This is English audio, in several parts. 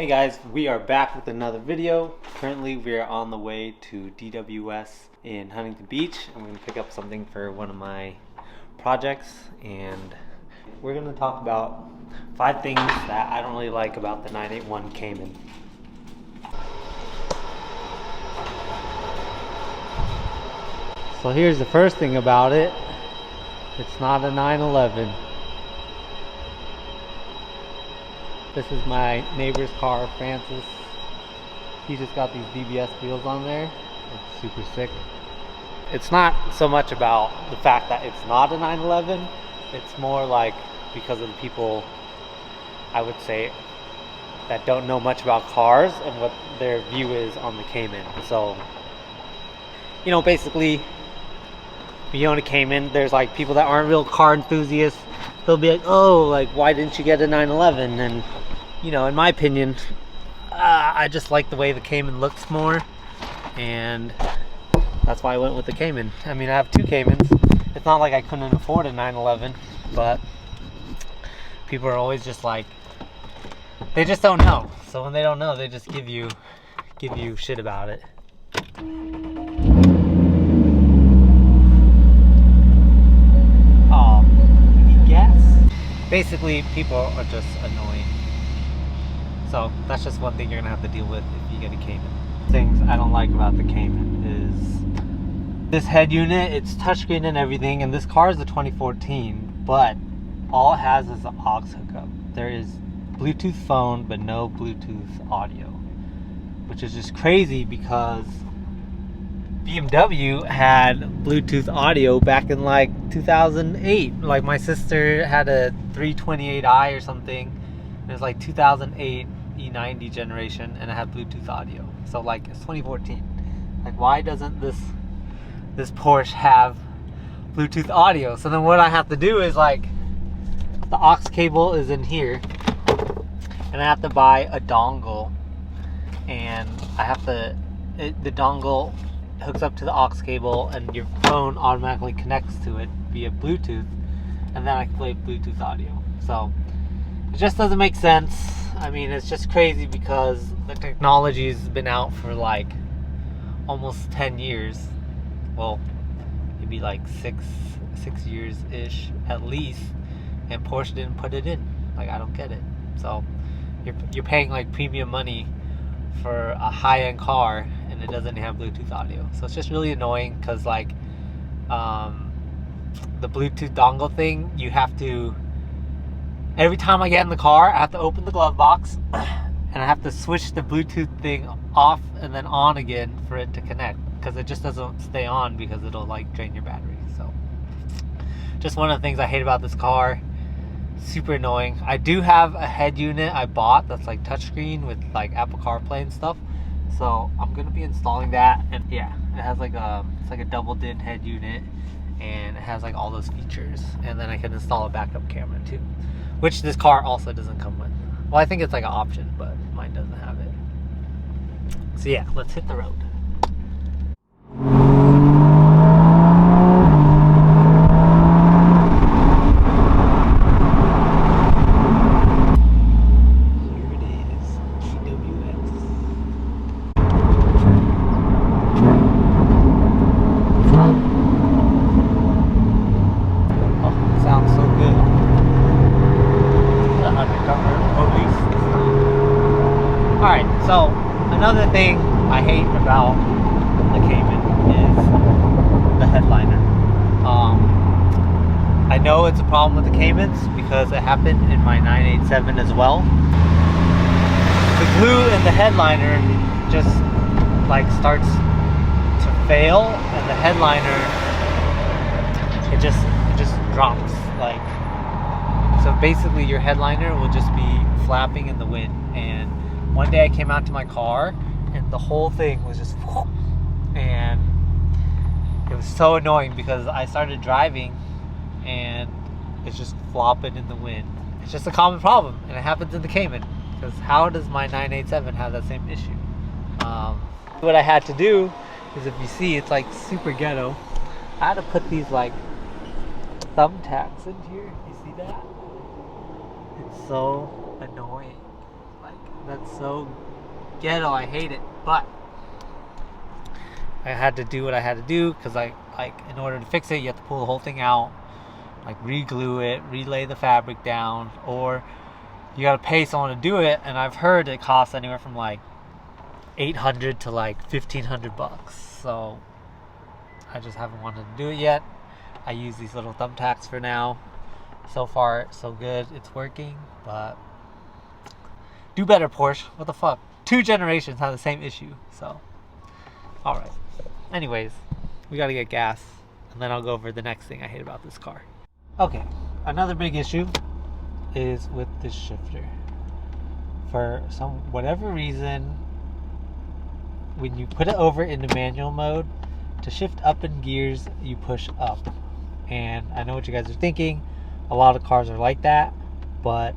Hey guys, we are back with another video. Currently we are on the way to DWS in Huntington Beach. I'm going to pick up something for one of my projects, and we're going to talk about 5 things that I don't really like about the 981 Cayman. So here's the first thing about it. It's not a 911. This is my neighbor's car, Francis. He just got these DBS wheels on there. It's super sick. It's not so much about the fact that it's not a 911. It's more like because of the people, I would say, that don't know much about cars and what their view is on the Cayman. So, you know, basically, when you own a Cayman, there's like people that aren't real car enthusiasts. They'll be like, oh, like, why didn't you get a 911? And, you know, in my opinion, I just like the way the Cayman looks more. And that's why I went with the Cayman. I mean, I have 2 Caymans. It's not like I couldn't afford a 911, but people are always just like, they just don't know. So when they don't know, they just give you shit about it. Basically, people are just annoying. So that's just one thing you're gonna have to deal with if you get a Cayman. Things I don't like about the Cayman is this head unit. It's touchscreen and everything, and this car is a 2014, but all it has is an aux hookup. There is Bluetooth phone, but no Bluetooth audio, which is just crazy because BMW had Bluetooth audio back in like 2008. Like my sister had a 328i or something. It was like 2008 E90 generation, and it had Bluetooth audio. So like it's 2014. Like why doesn't this Porsche have Bluetooth audio? So then what I have to do is like the aux cable is in here, and I have to buy a dongle, and I have to the dongle hooks up to the aux cable, and your phone automatically connects to it via Bluetooth, and then I can play Bluetooth audio. So it just doesn't make sense. I mean, it's just crazy because the technology has been out for like almost 10 years. Well, maybe like six years ish at least, and Porsche didn't put it in. Like, I don't get it. So you're paying like premium money for a high-end car, and it doesn't have Bluetooth audio. So it's just really annoying because like the Bluetooth dongle thing, you have to, every time I get in the car, I have to open the glove box and I have to switch the Bluetooth thing off and then on again for it to connect, because it just doesn't stay on because it'll like drain your battery. So just one of the things I hate about this car. Super annoying. I do have a head unit I bought that's like touchscreen with like Apple CarPlay and stuff, so I'm gonna be installing that. And yeah, it has like it's like a double din head unit, and it has like all those features, and then I can install a backup camera too, which this car also doesn't come with. Well, I think it's like an option, but mine doesn't have it. So yeah, let's hit the road. Alright, so another thing I hate about the Cayman is the headliner. I know it's a problem with the Caymans because it happened in my 987 as well. The glue in the headliner just like starts to fail, and the headliner it just drops. Like, so basically your headliner will just be flapping in the wind. And one day I came out to my car and the whole thing was just, and it was so annoying because I started driving and it's just flopping in the wind. It's just a common problem, and it happens in the Cayman, because how does my 987 have that same issue? What I had to do is, if you see, it's like super ghetto. I had to put these like thumbtacks in here. You see that? It's so annoying. Like, That's so ghetto. I hate it. But I had to do what I had to do because in order to fix it, you have to pull the whole thing out, like re-glue it, relay the fabric down, or you gotta pay someone to do it. And I've heard it costs anywhere from like $800 to like $1,500. So I just haven't wanted to do it yet. I use these little thumbtacks for now. So far, so good. It's working, but do better, Porsche. What the fuck? 2 generations have the same issue. So, all right. Anyways, we gotta get gas, and then I'll go over the next thing I hate about this car. Okay, another big issue is with this shifter. For whatever reason, when you put it over into manual mode, to shift up in gears, you push up. And I know what you guys are thinking. A lot of cars are like that, but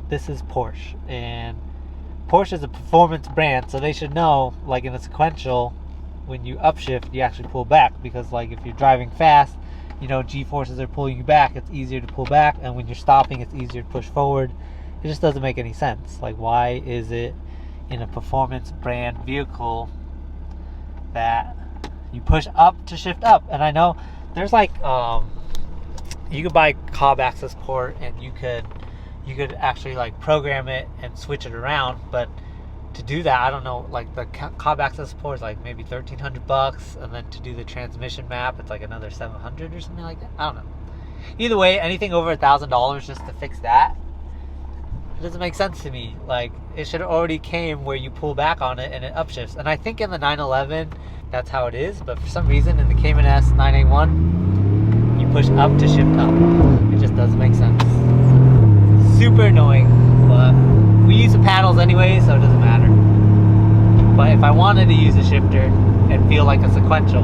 this is Porsche, and Porsche is a performance brand, so they should know, like in a sequential, when you upshift, you actually pull back, because like if you're driving fast, you know, G-forces are pulling you back, it's easier to pull back, and when you're stopping, it's easier to push forward. It just doesn't make any sense. Like, why is it in a performance brand vehicle that you push up to shift up? And I know there's like you could buy Cobb access port, and you could actually like program it and switch it around, but to do that, I don't know, like the Cobb access port is like maybe $1,300, and then to do the transmission map, it's like another $700 or something like that. I don't know. Either way, anything over $1,000 just to fix that, it doesn't make sense to me. Like, it should have already came where you pull back on it and it upshifts. And I think in the 911 that's how it is, but for some reason in the Cayman S 981 you push up to shift up. It just doesn't make sense. Super annoying, but we use the paddles anyway, so it doesn't matter. But if I wanted to use a shifter and feel like a sequential,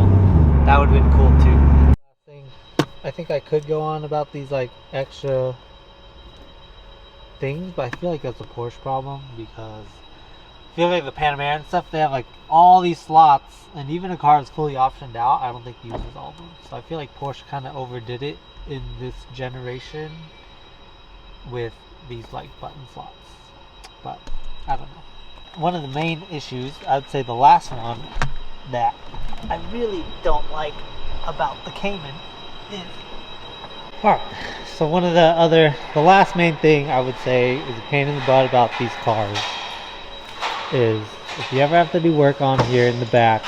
that would have been cool too. Last thing, I think I could go on about these like extra things, but I feel like that's a Porsche problem, because I feel like the Panamera and stuff, they have like all these slots, and even a car that's fully optioned out, I don't think uses all of them. So I feel like Porsche kind of overdid it in this generation with these like button slots, but I don't know. One of the main issues, I'd say the last one that I really don't like about the Cayman is, alright, so the last main thing I would say is a pain in the butt about these cars is, if you ever have to do work on here in the back,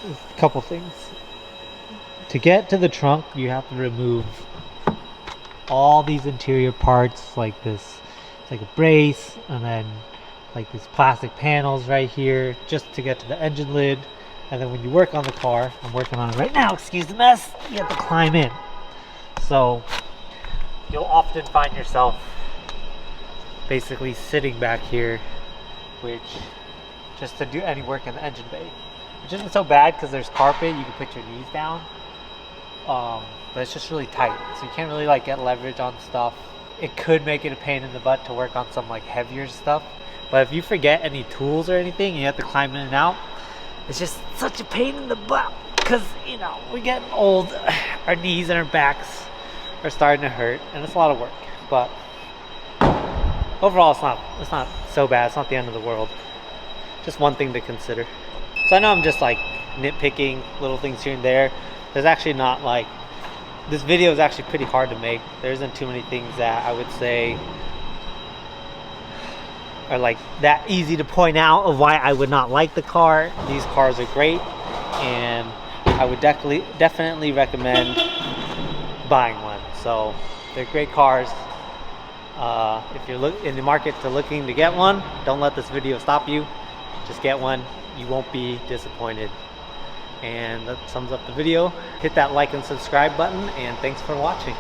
a couple things. To get to the trunk, you have to remove all these interior parts, like this, it's like a brace, and then like these plastic panels right here, just to get to the engine lid. And then when you work on the car, I'm working on it right now, excuse the mess, you have to climb in. So you'll often find yourself basically sitting back here, which, just to do any work in the engine bay, which isn't so bad because there's carpet, you can put your knees down, but it's just really tight, so you can't really like get leverage on stuff. It could make it a pain in the butt to work on some like heavier stuff, but if you forget any tools or anything and you have to climb in and out, it's just such a pain in the butt, because, you know, we're getting old, our knees and our backs are starting to hurt, and it's a lot of work. But overall, it's not so bad. It's not the end of the world. Just one thing to consider. So I know I'm just like nitpicking little things here and there. There's actually not like, this video is actually pretty hard to make. There isn't too many things that I would say are like that easy to point out of why I would not like the car. These cars are great, and I would definitely recommend buying one. So they're great cars. If you're in the market looking to get one, don't let this video stop you. Just get one. You won't be disappointed. And that sums up the video. Hit that like and subscribe button, and thanks for watching.